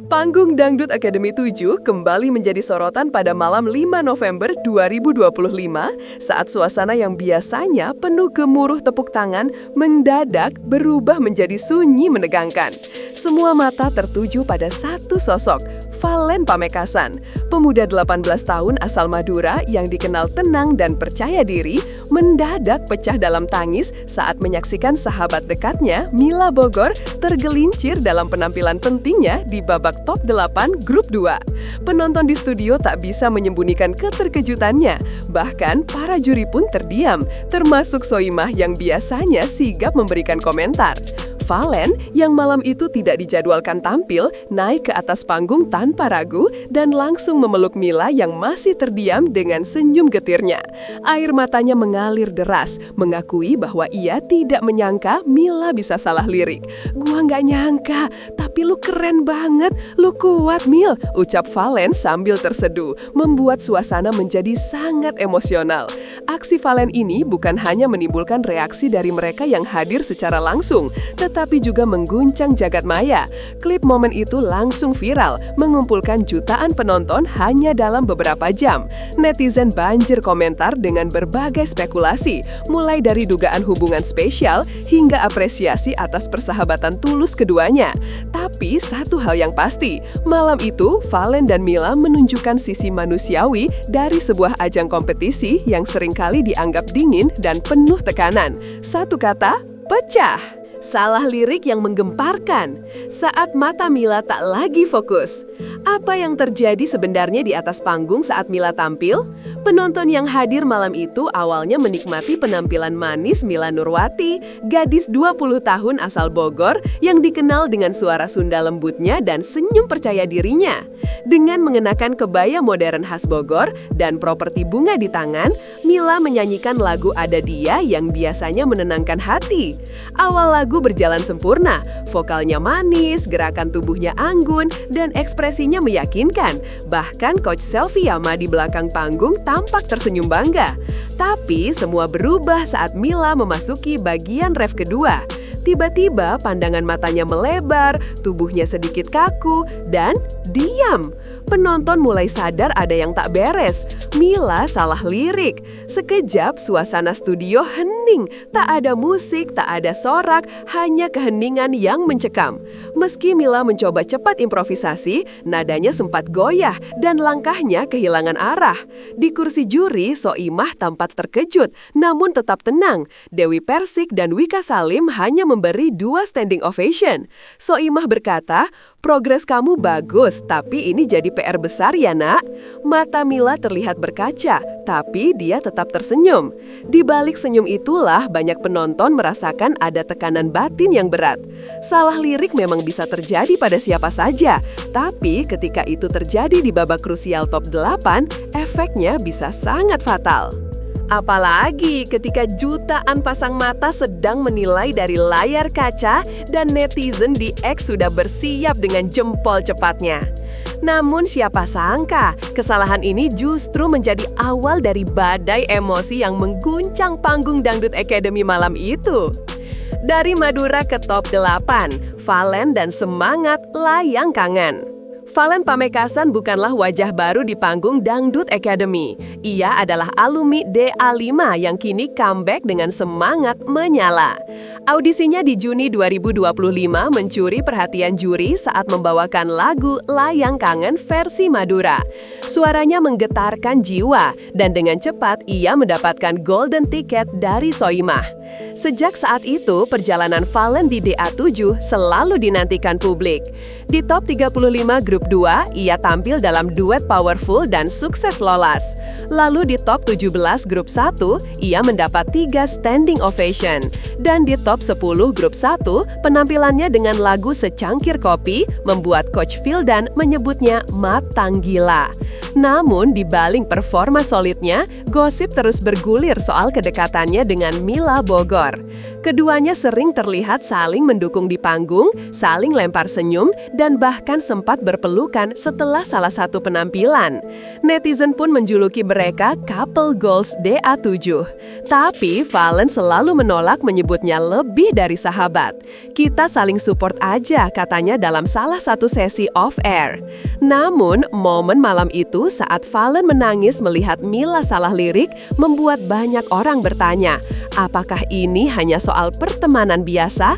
Panggung Dangdut Academy 7 kembali menjadi sorotan pada malam 5 November 2025 saat suasana yang biasanya penuh gemuruh tepuk tangan mendadak berubah menjadi sunyi menegangkan. Semua mata tertuju pada satu sosok, Valen Pamekasan, pemuda 18 tahun asal Madura yang dikenal tenang dan percaya diri, mendadak pecah dalam tangis saat menyaksikan sahabat dekatnya, Mila Bogor, tergelincir dalam penampilan pentingnya di babak top 8 grup 2. Penonton di studio tak bisa menyembunyikan keterkejutannya, bahkan para juri pun terdiam, termasuk Soimah yang biasanya sigap memberikan komentar. Valen yang malam itu tidak dijadwalkan tampil, naik ke atas panggung tanpa ragu dan langsung memeluk Mila yang masih terdiam dengan senyum getirnya. Air matanya mengalir deras, mengakui bahwa ia tidak menyangka Mila bisa salah lirik. "Gua nggak nyangka, tapi lu keren banget, lu kuat Mil," ucap Valen sambil terseduh, membuat suasana menjadi sangat emosional. Aksi Valen ini bukan hanya menimbulkan reaksi dari mereka yang hadir secara langsung, tetapi juga mengguncang jagat maya. Klip momen itu langsung viral, mengumpulkan jutaan penonton hanya dalam beberapa jam. Netizen banjir komentar dengan berbagai spekulasi, mulai dari dugaan hubungan spesial hingga apresiasi atas persahabatan tulus keduanya. Tapi satu hal yang pasti, malam itu Valen dan Mila menunjukkan sisi manusiawi dari sebuah ajang kompetisi yang seringkali dianggap dingin dan penuh tekanan. Satu kata, pecah. Salah lirik yang menggemparkan saat mata Mila tak lagi fokus. Apa yang terjadi sebenarnya di atas panggung saat Mila tampil? Penonton yang hadir malam itu awalnya menikmati penampilan manis Mila Nurwati, gadis 20 tahun asal Bogor yang dikenal dengan suara Sunda lembutnya dan senyum percaya dirinya. Dengan mengenakan kebaya modern khas Bogor dan properti bunga di tangan, Mila menyanyikan lagu Ada Dia yang biasanya menenangkan hati. Awal lagu berjalan sempurna, vokalnya manis, gerakan tubuhnya anggun, dan ekspresinya meyakinkan. Bahkan Coach Selvi Yama di belakang panggung tampak tersenyum bangga. Tapi semua berubah saat Mila memasuki bagian ref kedua. Tiba-tiba pandangan matanya melebar, tubuhnya sedikit kaku, dan diam. Penonton mulai sadar ada yang tak beres. Mila salah lirik. Sekejap suasana studio hening. Tak ada musik, tak ada sorak, hanya keheningan yang mencekam. Meski Mila mencoba cepat improvisasi, nadanya sempat goyah dan langkahnya kehilangan arah. Di kursi juri, Soimah tampak terkejut, namun tetap tenang. Dewi Persik dan Wika Salim hanya memberi 2 standing ovation. Soimah berkata, "Progres kamu bagus, tapi ini jadi PR besar ya nak." Mata Mila terlihat berkaca, tapi dia tetap tersenyum. Di balik senyum itulah banyak penonton merasakan ada tekanan batin yang berat. Salah lirik memang bisa terjadi pada siapa saja, tapi ketika itu terjadi di babak krusial top 8, efeknya bisa sangat fatal. Apalagi ketika jutaan pasang mata sedang menilai dari layar kaca dan netizen di X sudah bersiap dengan jempol cepatnya. Namun siapa sangka, kesalahan ini justru menjadi awal dari badai emosi yang mengguncang panggung Dangdut Academy malam itu. Dari Madura ke top 8, Valen dan semangat layang kangen. Valen Pamekasan bukanlah wajah baru di panggung Dangdut Academy. Ia adalah alumni DA5 yang kini comeback dengan semangat menyala. Audisinya di Juni 2025 mencuri perhatian juri saat membawakan lagu Layang Kangen versi Madura. Suaranya menggetarkan jiwa dan dengan cepat ia mendapatkan golden ticket dari Soimah. Sejak saat itu, perjalanan Valen di DA7 selalu dinantikan publik. Di top 35 grup 2, ia tampil dalam duet powerful dan sukses lolos. Lalu di top 17 grup 1, ia mendapat 3 standing ovation. Dan di top 10 grup 1, penampilannya dengan lagu Secangkir Kopi membuat Coach Vildan menyebutnya matang gila. Namun di balik performa solidnya, gosip terus bergulir soal kedekatannya dengan Mila Bogor. Keduanya sering terlihat saling mendukung di panggung, saling lempar senyum, dan bahkan sempat berpasangan berpelukan setelah salah satu penampilan. Netizen pun menjuluki mereka couple goals DA7. Tapi Fallen selalu menolak menyebutnya lebih dari sahabat. Kita saling support aja katanya dalam salah satu sesi off-air. Namun, momen malam itu saat Fallen menangis melihat Mila salah lirik membuat banyak orang bertanya, apakah ini hanya soal pertemanan biasa?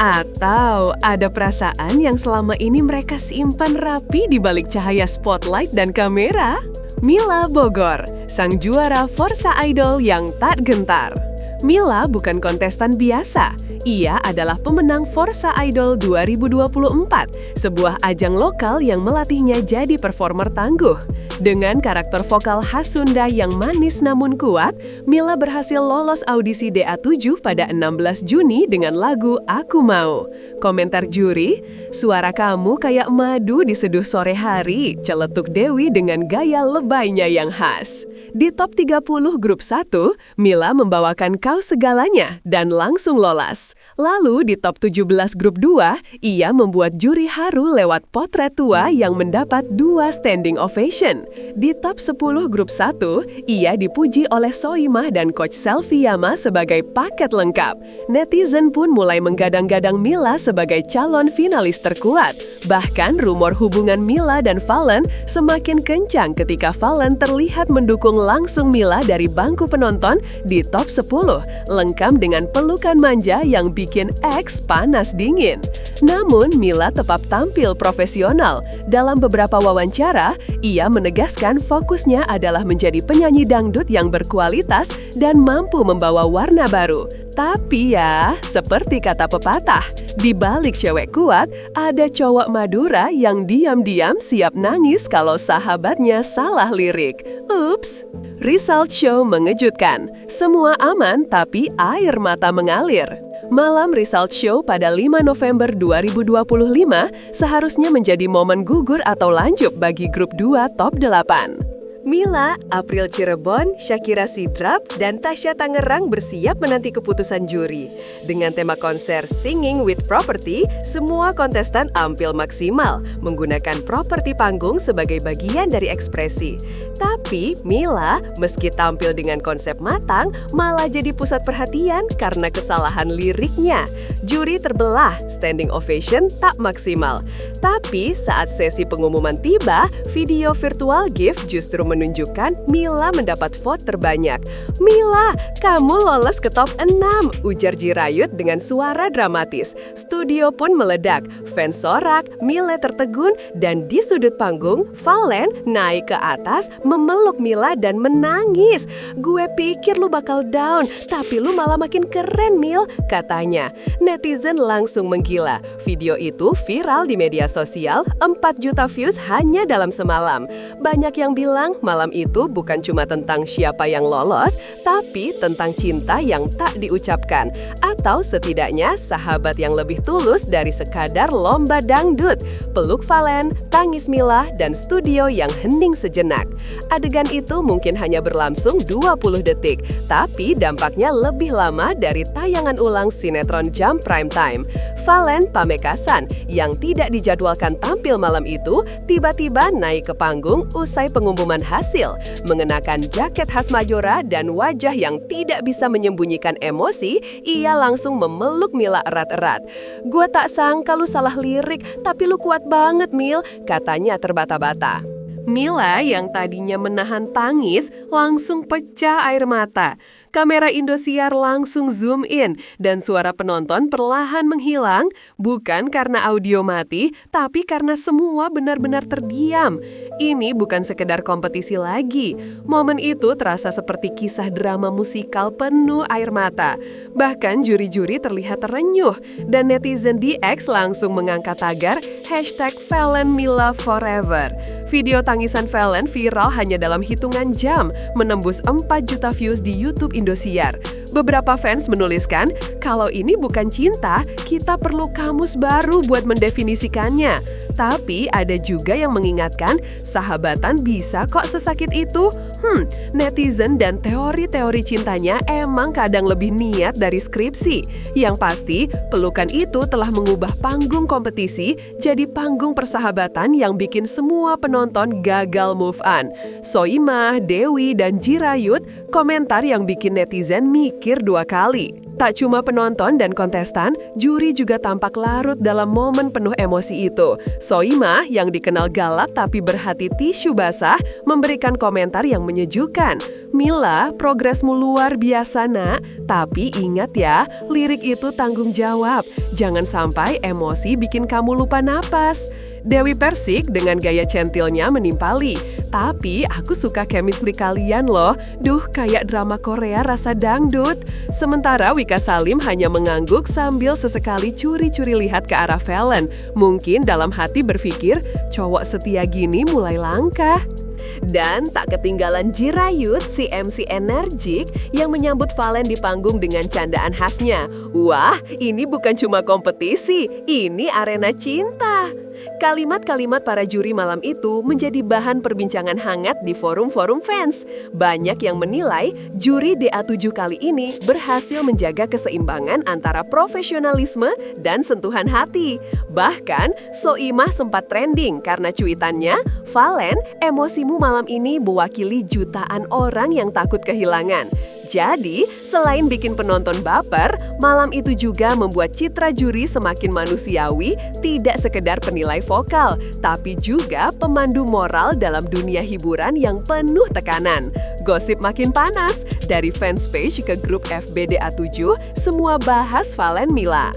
Atau ada perasaan yang selama ini mereka simpan rapi di balik cahaya spotlight dan kamera? Mila Bogor, sang juara Forza Idol yang tak gentar. Mila bukan kontestan biasa. Ia adalah pemenang Forza Idol 2024, sebuah ajang lokal yang melatihnya jadi performer tangguh. Dengan karakter vokal khas Sunda yang manis namun kuat, Mila berhasil lolos audisi DA7 pada 16 Juni dengan lagu Aku Mau. Komentar juri, suara kamu kayak madu diseduh sore hari, celetuk Dewi dengan gaya lebaynya yang khas. Di top 30 grup 1, Mila membawakan Kau Segalanya dan langsung lolos. Lalu di top 17 grup 2, ia membuat juri haru lewat Potret Tua yang mendapat 2 standing ovation. Di top 10 grup 1, ia dipuji oleh Soimah dan Coach Selvi Yama sebagai paket lengkap. Netizen pun mulai menggadang-gadang Mila sebagai calon finalis terkuat. Bahkan rumor hubungan Mila dan Fallen semakin kencang ketika Fallen terlihat mendukung langsung Mila dari bangku penonton di top 10, lengkap dengan pelukan manja yang bikin X panas dingin. Namun, Mila tetap tampil profesional. Dalam beberapa wawancara, ia menegaskan fokusnya adalah menjadi penyanyi dangdut yang berkualitas dan mampu membawa warna baru. Tapi ya, seperti kata pepatah, di balik cewek kuat, ada cowok Madura yang diam-diam siap nangis kalau sahabatnya salah lirik. Ups! Result show mengejutkan. Semua aman tapi air mata mengalir. Malam result show pada 5 November 2025 seharusnya menjadi momen gugur atau lanjut bagi grup 2 top 8. Mila, April Cirebon, Shakira Sidrap, dan Tasya Tangerang bersiap menanti keputusan juri. Dengan tema konser Singing with Property, semua kontestan tampil maksimal, menggunakan properti panggung sebagai bagian dari ekspresi. Tapi, Mila, meski tampil dengan konsep matang, malah jadi pusat perhatian karena kesalahan liriknya. Juri terbelah, standing ovation tak maksimal. Tapi, saat sesi pengumuman tiba, video virtual gift justru menunjukkan Mila mendapat vote terbanyak. Mila, kamu lolos ke top 6, ujar Jirayut dengan suara dramatis. Studio pun meledak, fans sorak, Mila tertegun, dan di sudut panggung, Fallen naik ke atas, memeluk Mila dan menangis. Gue pikir lu bakal down, tapi lu malah makin keren, Mil, katanya. Netizen langsung menggila. Video itu viral di media sosial, 4 juta views hanya dalam semalam. Banyak yang bilang malam itu bukan cuma tentang siapa yang lolos, tapi tentang cinta yang tak diucapkan. Atau setidaknya sahabat yang lebih tulus dari sekadar lomba dangdut. Peluk Fallen, tangis Mila, dan studio yang hening sejenak. Adegan itu mungkin hanya berlangsung 20 detik, tapi dampaknya lebih lama dari tayangan ulang sinetron jam prime time. Fallen Pamekasan yang tidak dijadwalkan tampil malam itu tiba-tiba naik ke panggung usai pengumuman hasil. Mengenakan jaket khas Majora dan wajah yang tidak bisa menyembunyikan emosi, ia langsung memeluk Mila erat-erat. "Gua tak sangka lu salah lirik, tapi lu kuat banget, Mil," katanya terbata-bata. Mila yang tadinya menahan tangis langsung pecah air mata. Kamera Indosiar langsung zoom in dan suara penonton perlahan menghilang, bukan karena audio mati, tapi karena semua benar-benar terdiam. Ini bukan sekedar kompetisi lagi. Momen itu terasa seperti kisah drama musikal penuh air mata. Bahkan juri-juri terlihat terenyuh, dan netizen di X langsung mengangkat tagar #FallenMilaForever. Video tangisan Fallen viral hanya dalam hitungan jam, menembus 4 juta views di YouTube Indosiar. Beberapa fans menuliskan, kalau ini bukan cinta, kita perlu kamus baru buat mendefinisikannya. Tapi ada juga yang mengingatkan sahabatan bisa kok sesakit itu. Netizen dan teori-teori cintanya emang kadang lebih niat dari skripsi. Yang pasti, pelukan itu telah mengubah panggung kompetisi jadi panggung persahabatan yang bikin semua penonton gagal move on. Soimah, Dewi, dan Jirayut, komentar yang bikin netizen mikir 2 kali. Tak cuma penonton dan kontestan, juri juga tampak larut dalam momen penuh emosi itu. Soimah, yang dikenal galak tapi berhati tisu basah, memberikan komentar yang menyejukkan. Mila, progresmu luar biasa nak, tapi ingat ya, lirik itu tanggung jawab. Jangan sampai emosi bikin kamu lupa napas. Dewi Persik dengan gaya centilnya menimpali. Tapi aku suka chemistry kalian loh. Duh, kayak drama Korea rasa dangdut. Sementara Wika Salim hanya mengangguk sambil sesekali curi-curi lihat ke arah Valen. Mungkin dalam hati berpikir, cowok setia gini mulai langka. Dan tak ketinggalan Jirayut, si MC energik yang menyambut Valen di panggung dengan candaan khasnya. Wah, ini bukan cuma kompetisi, ini arena cinta. Kalimat-kalimat para juri malam itu menjadi bahan perbincangan hangat di forum-forum fans. Banyak yang menilai juri DA7 kali ini berhasil menjaga keseimbangan antara profesionalisme dan sentuhan hati. Bahkan, Soimah sempat trending karena cuitannya, "Valen, emosimu malam ini mewakili jutaan orang yang takut kehilangan." Jadi, selain bikin penonton baper, malam itu juga membuat citra juri semakin manusiawi, tidak sekedar penilai vokal, tapi juga pemandu moral dalam dunia hiburan yang penuh tekanan. Gosip makin panas, dari fanspage ke grup FB DA7, semua bahas Valen Mila.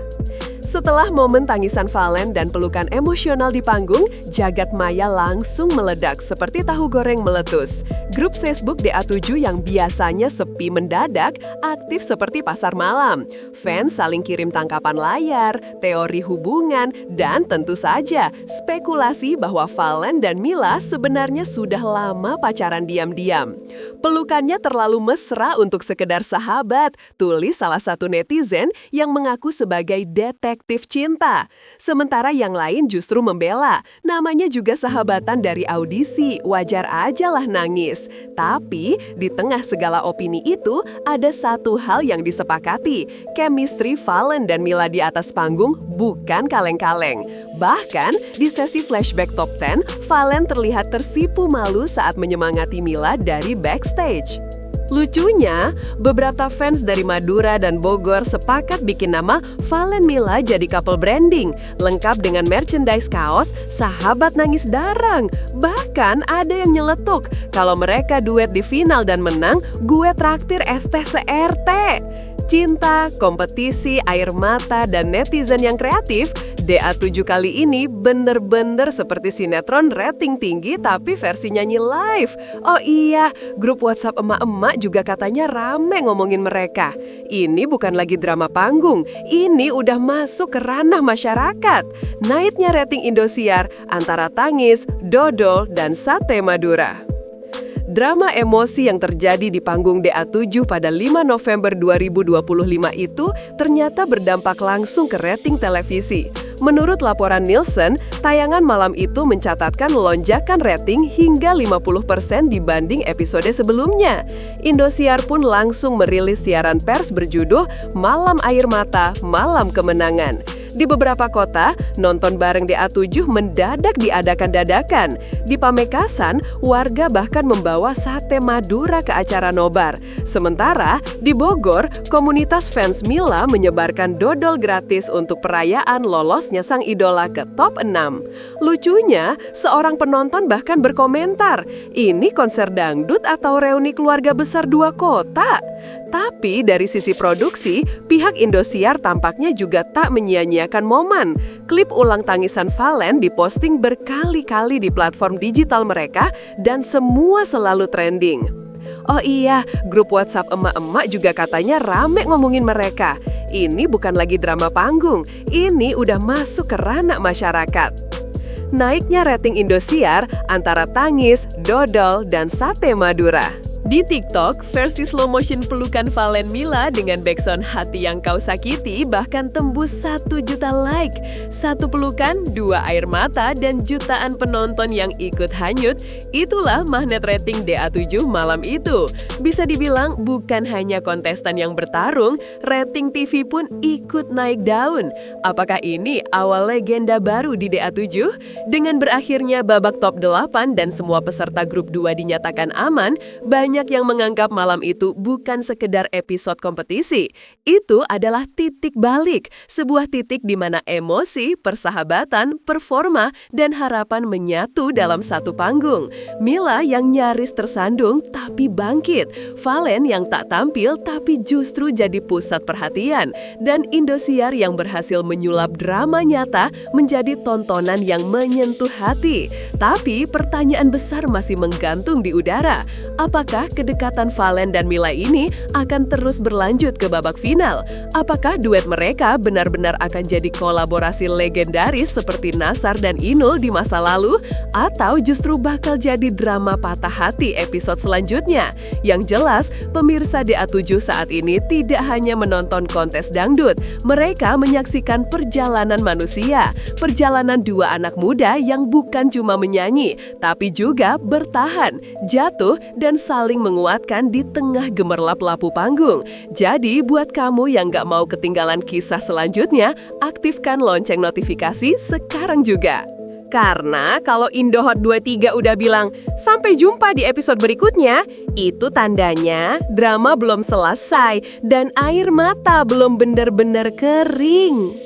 Setelah momen tangisan Valen dan pelukan emosional di panggung, jagat maya langsung meledak seperti tahu goreng meletus. Grup Facebook DA7 yang biasanya sepi mendadak, aktif seperti pasar malam. Fans saling kirim tangkapan layar, teori hubungan, dan tentu saja spekulasi bahwa Valen dan Mila sebenarnya sudah lama pacaran diam-diam. Pelukannya terlalu mesra untuk sekedar sahabat, tulis salah satu netizen yang mengaku sebagai detektif cinta. Sementara yang lain justru membela, namanya juga sahabatan dari audisi, wajar aja lah nangis. Tapi di tengah segala opini itu, ada satu hal yang disepakati, chemistry Valen dan Mila di atas panggung bukan kaleng-kaleng. Bahkan di sesi flashback top 10, Valen terlihat tersipu malu saat menyemangati Mila dari backstage. Lucunya, beberapa fans dari Madura dan Bogor sepakat bikin nama Valen Mila jadi couple branding, lengkap dengan merchandise kaos Sahabat Nangis Darang. Bahkan ada yang nyeletuk, kalau mereka duet di final dan menang, gue traktir es teh se-RT. Cinta, kompetisi, air mata, dan netizen yang kreatif, DA7 kali ini bener-bener seperti sinetron rating tinggi tapi versi nyanyi live. Oh iya, grup WhatsApp emak-emak juga katanya rame ngomongin mereka. Ini bukan lagi drama panggung, ini udah masuk ke ranah masyarakat. Naiknya rating Indosiar antara tangis, dodol, dan sate Madura. Drama emosi yang terjadi di panggung DA7 pada 5 November 2025 itu ternyata berdampak langsung ke rating televisi. Menurut laporan Nielsen, tayangan malam itu mencatatkan lonjakan rating hingga 50% dibanding episode sebelumnya. Indosiar pun langsung merilis siaran pers berjudul Malam Air Mata, Malam Kemenangan. Di beberapa kota, nonton bareng DA7 mendadak diadakan dadakan. Di Pamekasan, warga bahkan membawa sate Madura ke acara nobar. Sementara, di Bogor, komunitas fans Mila menyebarkan dodol gratis untuk perayaan lolosnya sang idola ke top 6. Lucunya, seorang penonton bahkan berkomentar, ini konser dangdut atau reuni keluarga besar 2 kota? Tapi dari sisi produksi, pihak Indosiar tampaknya juga tak menyia-nyiakan momen. Klip ulang tangisan Valen diposting berkali-kali di platform digital mereka dan semua selalu trending. Oh iya, grup WhatsApp emak-emak juga katanya rame ngomongin mereka. Ini bukan lagi drama panggung, ini udah masuk ke ranah masyarakat. Naiknya rating Indosiar antara tangis, dodol, dan sate Madura. Di TikTok, versi slow motion pelukan Valen Mila dengan backsound Hati Yang Kau Sakiti bahkan tembus 1 juta like. Satu pelukan, 2 air mata, dan jutaan penonton yang ikut hanyut. Itulah magnet rating DA7 malam itu. Bisa dibilang bukan hanya kontestan yang bertarung, rating TV pun ikut naik daun. Apakah ini awal legenda baru di DA7? Dengan berakhirnya babak top 8 dan semua peserta grup 2 dinyatakan aman, banyak yang menganggap malam itu bukan sekedar episode kompetisi. Itu adalah titik balik, sebuah titik di mana emosi, persahabatan, performa, dan harapan menyatu dalam satu panggung. Mila yang nyaris tersandung tapi bangkit, Valen yang tak tampil tapi justru jadi pusat perhatian, dan Indosiar yang berhasil menyulap drama nyata menjadi tontonan yang menyentuh hati. Tapi pertanyaan besar masih menggantung di udara. Apakah kedekatan Valen dan Mila ini akan terus berlanjut ke babak final? Apakah duet mereka benar-benar akan jadi kolaborasi legendaris seperti Nassar dan Inul di masa lalu? Atau justru bakal jadi drama patah hati episode selanjutnya? Yang jelas, pemirsa DA7 saat ini tidak hanya menonton kontes dangdut. Mereka menyaksikan perjalanan manusia. Perjalanan dua anak muda yang bukan cuma menyanyi, tapi juga bertahan, jatuh, dan saling menguatkan di tengah gemerlap lampu panggung. Jadi, buat kamu yang gak mau ketinggalan kisah selanjutnya, aktifkan lonceng notifikasi sekarang juga. Karena kalau Indohot 23 udah bilang, sampai jumpa di episode berikutnya, itu tandanya drama belum selesai dan air mata belum benar-benar kering.